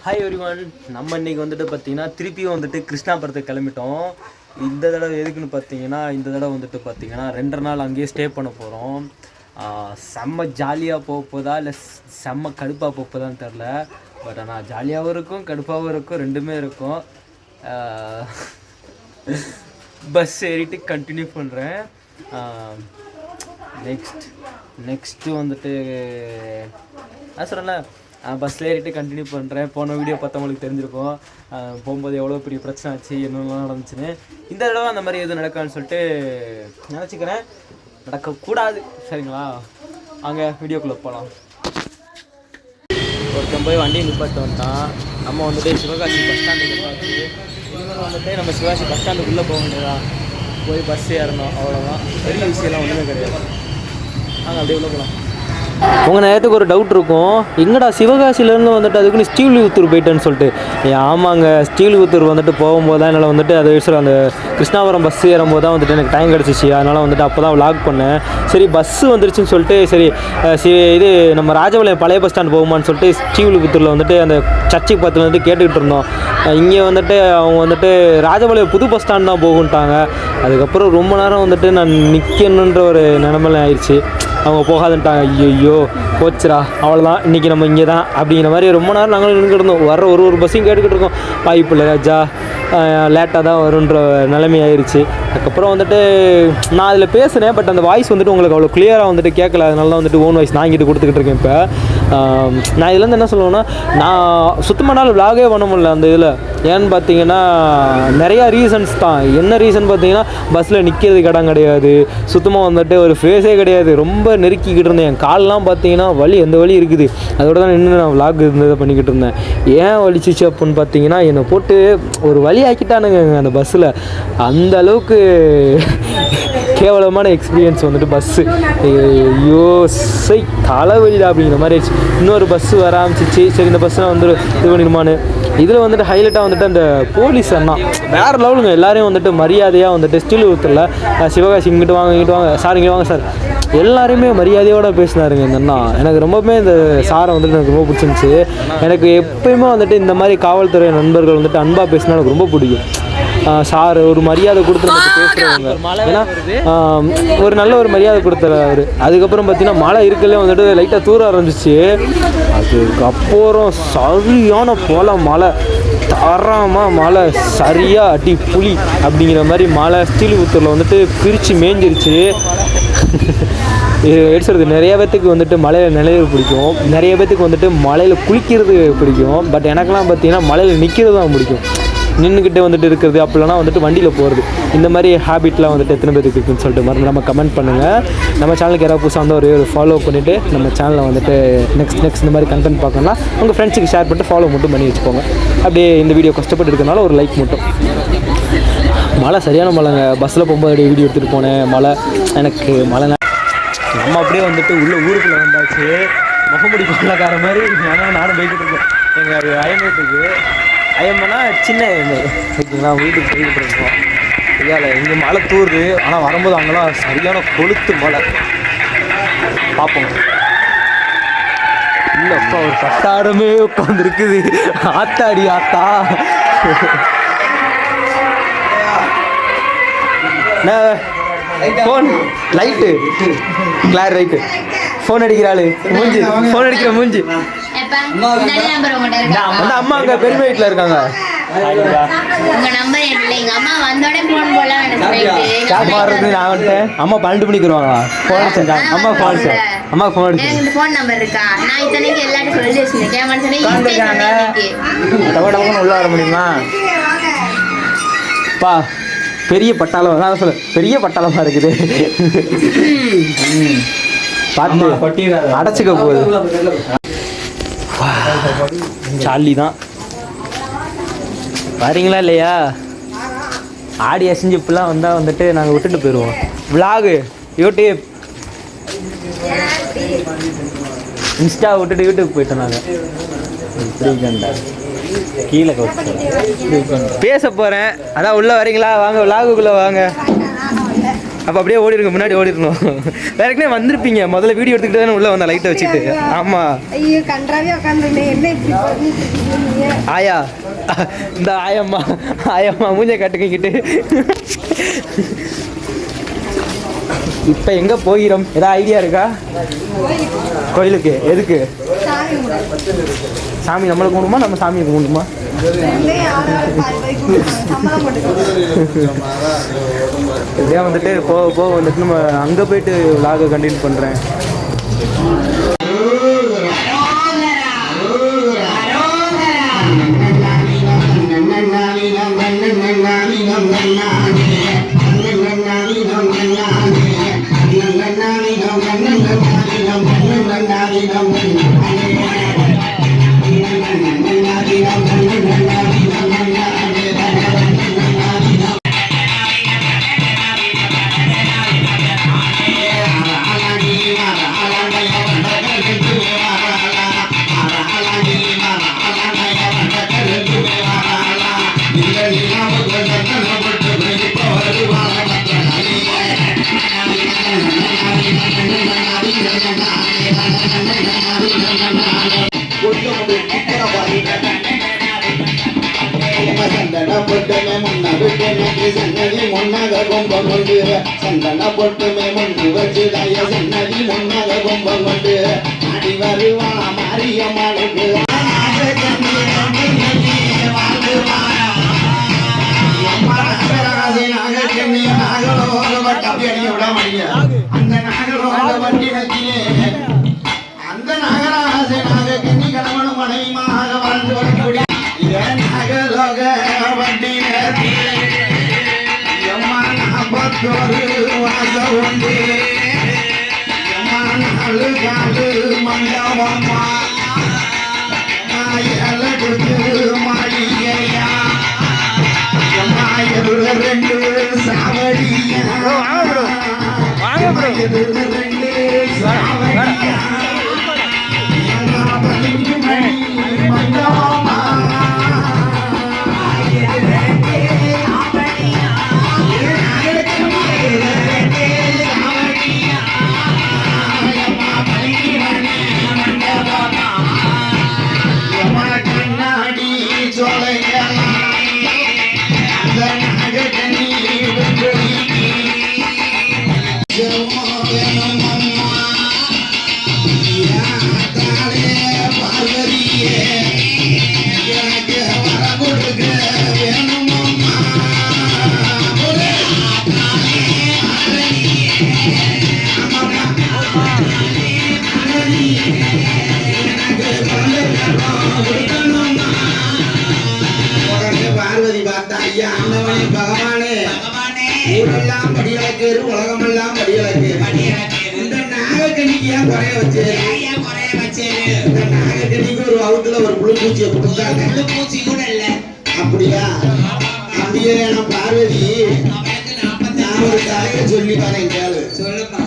Hi everyone, நம்ம இன்றைக்கி வந்துட்டு பார்த்திங்கன்னா திருப்பியும் வந்துட்டு கிருஷ்ணாபுரத்துக்கு கிளம்பிட்டோம். இந்த தடவை எதுக்குன்னு பார்த்தீங்கன்னா, இந்த தடவை வந்துட்டு பார்த்திங்கன்னா 2 நாள் அங்கேயே ஸ்டே பண்ண போகிறோம். செம்ம ஜாலியாக போகுதா இல்லை செம்ம கடுப்பாக போகுதான்னு தெரில. பட் ஆனால் ஜாலியாகவும் இருக்கும், கடுப்பாகவும் இருக்கும், ரெண்டுமே இருக்கும். பஸ் ஏறிட்டு கண்டினியூ பண்ணுறேன். நெக்ஸ்ட்டு வந்துட்டு நான் சொல்கிறேன்ல, பஸ்ஸில் ஏறிட்டு கண்டினியூ பண்ணுறேன். போன வீடியோ பார்த்தவங்களுக்கு தெரிஞ்சிருக்கும் போகும்போது எவ்வளோ பெரிய பிரச்சனை ஆச்சு, என்னென்னலாம் நடந்துச்சுன்னு. இந்த தடவை அந்த மாதிரி எதுவும் நடக்கான்னு சொல்லிட்டு நினச்சிக்கிறேன். நடக்கக்கூடாது, சரிங்களா? அங்கே வீடியோக்குள்ளே போகலாம். ஒருத்தன் போய் வண்டியை நிப்பாட்டு வந்துட்டான். நம்ம வந்துட்டு சிவகாசி பஸ் ஸ்டாண்டுக்கு பார்த்து இனிமேல் வந்துட்டு நம்ம சிவகாசி பஸ் ஸ்டாண்டுக்குள்ளே போக வேண்டியதான். போய் பஸ் ஏறணும், அவ்வளோதான். பெரிய விஷயம்லாம் ஒன்றுமே கிடையாது. நாங்கள் அப்படியே உள்ளே போகலாம். உங்கள் நேரத்துக்கு ஒரு டவுட் இருக்கும், எங்கடா சிவகாசியிலேருந்து வந்துட்டு அதுக்குன்னு ஸ்ரீவில்லிபுத்தூர் போயிட்டேன்னு சொல்லிட்டு. ஆமாங்க, ஸ்ரீவில்லிபுத்தூர் வந்துட்டு போகும்போது தான் என்னால் வந்துட்டு அதை அந்த கிருஷ்ணாபுரம் பஸ் ஏறும்போது தான் வந்துட்டு எனக்கு டைம் கிடச்சிச்சு. அதனால் வந்துட்டு அப்போ தான் விளாக் பண்ணேன். சரி பஸ்ஸு வந்துருச்சுன்னு சொல்லிட்டு சரி இது நம்ம ராஜபாளையம் பழைய பஸ் ஸ்டாண்ட் போகுமான்னு சொல்லிட்டு ஸ்ரீவில்லிபுத்தூரில் வந்துட்டு அந்த சர்ச்சுக்கு பக்கத்தில் வந்துட்டு கேட்டுக்கிட்டு இருந்தோம். இங்கே வந்துட்டு அவங்க வந்துட்டு ராஜபாளையம் புது பஸ் ஸ்டாண்ட் தான் போகுன்ட்டாங்க. அதுக்கப்புறம் ரொம்ப நேரம் வந்துட்டு நான் நிற்கணுன்ற ஒரு நிலமையில ஆயிடுச்சு. அவங்க போகாதுன்ட்டாங்க. ஐயோ போச்சுரா, அவ்வளோதான், இன்றைக்கி நம்ம இங்கே தான் அப்படிங்கிற மாதிரி ரொம்ப நேரம் நாங்களும் நின்றுக்கிட்டு வர ஒரு பஸ்ஸையும் கேட்டுக்கிட்டு இருக்கோம். வாய்ப்பு இல்லை ராஜா, லேட்டாக தான் வருன்ற நிலைமை ஆயிடுச்சு. அதுக்கப்புறம் வந்துட்டு நான் அதில் பேசுகிறேன், பட் அந்த வாய்ஸ் வந்துட்டு உங்களுக்கு அவ்வளோ கிளியராக வந்துட்டு கேட்கல. அதனால தான் வந்துட்டு ஓன் வாய்ஸ் நான் இங்கிட்டு கொடுத்துக்கிட்டு இருக்கேன். இப்போ நான் இதுலேருந்து என்ன சொல்லுவேன்னா, நான் சுத்தமாக நாள் விளாகவே பண்ண முடியல அந்த இதில். ஏன்னு பார்த்தீங்கன்னா நிறையா ரீசன்ஸ் தான். என்ன ரீசன் பார்த்தீங்கன்னா, பஸ்ஸில் நிற்கிறதுக்கு இடம் கிடையாது, சுத்தமாக வந்துட்டு ஒரு ஃபேஸே கிடையாது, ரொம்ப நெருக்கிக்கிட்டு இருந்தேன். என் கால்லாம் பார்த்தீங்கன்னா வலி, எந்த வலி இருக்குது. அதோட தான் நின்று நான் விளாக் இருந்ததை பண்ணிக்கிட்டு இருந்தேன். ஏன் வலிச்சிச்சு அப்படின்னு பார்த்தீங்கன்னா, என்னை போட்டு ஒரு வழி ஆக்கிட்டானுங்க அந்த பஸ்ஸில். அந்த அளவுக்கு கேவலமான எக்ஸ்பீரியன்ஸ் வந்துட்டு பஸ்ஸு. ஐயோ சை தலைவலிடா அப்படிங்கிற மாதிரி ஆயிடுச்சு. இன்னொரு பஸ்ஸு வர ஆரம்பிச்சிச்சு. சரி இந்த பஸ்ஸில் வந்து இது பண்ணிடுமான்னு. இதில் வந்துட்டு ஹைலைட்டாக வந்துட்டு அந்த போலீஸ் அண்ணா வேறு லெவலுங்க. எல்லாரையும் வந்துட்டு மரியாதையாக வந்துட்டு ஸ்ரீவில்லிபுத்தூரில் சிவகாசி இங்கிட்டு வாங்க சார், இங்கே வாங்க சார், எல்லாரையுமே மரியாதையோடு பேசினாருங்க இந்த அண்ணா. எனக்கு ரொம்பவுமே இந்த சாரை வந்துட்டு எனக்கு ரொம்ப பிடிச்சிருந்துச்சி. எனக்கு எப்பயுமே வந்துட்டு இந்த மாதிரி காவல்துறை நண்பர்கள் வந்துட்டு அன்பாக பேசினா எனக்கு ரொம்ப பிடிக்கும். சார் ஒரு மரியாதை கொடுத்து நமக்கு பேசுகிறவங்க, ஏன்னா ஒரு நல்ல ஒரு மரியாதை கொடுத்துறாரு. அதுக்கப்புறம் பார்த்தீங்கன்னா மழை இருக்கலே வந்துட்டு லைட்டாக தூர ஆரம்பிச்சிச்சு. அதுக்கப்புறம் சரியான போல மழை, தரமாக மழை, சரியாக அடி புலி அப்படிங்கிற மாதிரி மழை ஸ்ரீவில்லிபுத்தூரில் வந்துட்டு பிரித்து மேய்ஞ்சிருச்சு. எடுத்துறது நிறைய பேத்துக்கு வந்துட்டு மலையில் நிலையிறது பிடிக்கும், நிறைய பேத்துக்கு வந்துட்டு மலையில் குளிக்கிறது பிடிக்கும். பட் எனக்கெல்லாம் பார்த்தீங்கன்னா மலையில் நிற்கிறது தான் பிடிக்கும். நின்றுக்கிட்டே வந்துட்டு இருக்கிறது, அப்படிலாம் வந்துட்டு வண்டியில் போகிறது, இந்த மாதிரி ஹேபிட்லாம் வந்துட்டு எத்தனை பேருக்கு இருக்குன்னு சொல்லிட்டு மறந்து நம்ம கமெண்ட் பண்ணுங்கள். நம்ம சேனலுக்கு யாராவது புதுசாக வந்து ஒரு ஃபாலோ பண்ணிவிட்டு நம்ம சேனலில் வந்துட்டு நெக்ஸ்ட் இந்த மாதிரி கண்டென்ட் பார்க்கணும்னா உங்கள் ஃப்ரெண்ட்ஸுக்கு ஷேர் பண்ணிட்டு ஃபாலோ மட்டும் பண்ணி வச்சுக்கோங்க. அப்படியே இந்த வீடியோ கஷ்டப்பட்டு இருக்கனால ஒரு லைக் மட்டும். மழை சரியான மழைங்க. பஸ்ஸில் போகும்போது அப்படியே வீடியோ எடுத்துகிட்டு போனேன். மழை எனக்கு மழை. நம்ம அப்படியே வந்துட்டு ஊருக்குள்ளே வந்தாச்சு. முகமுடி கொள்ளக்கார மாதிரி நானும் போய்கிட்டு இருக்கேன். எங்கள் அயமத்துக்கு அயம்பனா சின்ன ஓகேங்களா, வீட்டுக்கு போய்கிட்டு இருக்கோம். ஐயால இங்கே மழை தூருது, ஆனால் வரும்போது அங்கெல்லாம் சரியான கொளுத்து மழை. பார்ப்போம். இல்லைப்பா ஒரு கட்டாடமே உட்காந்துருக்குது. ஆத்தாடி ஆத்தா. ஃபோன் லைட்டு கிளார் ரைட்டு ஃபோன் அடிக்கிறாள் மூஞ்சி, ஃபோன் அடிக்கிற மூஞ்சி. அந்த அம்மா அங்கே பெருமை வீட்டில் இருக்காங்க. அம்மா 12 மணிக்கு வருவாங்களா? ஃபோன் அடிச்சாங்க. அம்மா ஃபோன் அடிச்சேன். அம்மா ஃபோன் அடிச்சேன். உள்ள வர முடியுமா? பா பெரிய பட்டாளம், நான் சொல்ல பெரிய பட்டாளமாக இருக்குது. பார்த்து அடைச்சிக்க போகுது. சாலி தான் வரீங்களா இல்லையா? ஆடி அசிஞ்சு இப்பெல்லாம் வந்தால் வந்துட்டு நாங்கள் விட்டுட்டு போயிடுவோம். விலாகு யூடியூப் இன்ஸ்டா விட்டுட்டு யூடியூப் போயிட்டோம். நாங்கள் கீழே பேச போகிறேன். அதான் உள்ளே வரீங்களா? வாங்க விலாகுக்குள்ளே வாங்க. அப்போ அப்படியே ஓடிருங்க, முன்னாடி ஓடிடணும். வேறக்குனே வந்திருப்பீங்க, முதல்ல வீடியோ எடுத்துக்கிட்டு தானே உள்ளே வந்தேன் லைட்டை வச்சுட்டு. ஆமாம். ஐயோ கன்றாவே உட்காந்துருந்தேன். என்ன இப்படி பண்ணிட்டு ஆயா, இந்த ஆயம்மா ஆயம்மா மூஞ்சை கட்டுக்கிட்டு. இப்போ எங்கே போகிறோம்? ஏதாவது ஐடியா இருக்கா? கோயிலுக்கு. எதுக்கு? சாமி நம்மளை கும்பிடுமா, நம்ம சாமியை கும்பிடுமா? இதே வந்துட்டு போக போக வந்துட்டு நம்ம அங்கே போயிட்டு விலாக கண்டினியூ பண்ணுறேன். சந்தன பொட்டுமே முன்னவிட்டு சன்னதி முன்னாக கும்பம் கொண்டு சந்தன பொட்டுமே முன்னு வச்சு தாய சன்னதி முன்னாக கும்பம் கொண்டு ஆடி வருவானா மாரியம்மாளுக்கு அந்த நாகலோக வண்டியிலே அந்த நாகராச நாகக்கண்ணி கணவனும் மனைவிமாக வாழ்ந்து வரக்கூடிய நாகலோக வண்டியிலே எம்மா 41 வாசம் உண்டு. எம்மா 4 காலு மண்டபம்மா எலகுக்கு மாளிகையா எம்மா 2 சாவடியா 2 சாவடியா பார்வதி பார்த்தா ஐயா ஆண்டவனே பகவானே ஊரெல்லாம் படியலக்கு உலகமெல்லாம் படியலக்கு இந்த நாகக்கண்ணிக்கு ஏன் குறைய வச்சேரு இந்த நாகக்கண்ணிக்கு ஒரு வகுத்துல ஒரு புழு பூச்சியை கொடுத்தாங்க. பூச்சி கூட இல்ல. அப்படியா? அப்படியே நான் பார்வதி நான் ஒரு கதையை சொல்லி வரேன் கேளு. சொல்லுப்பா.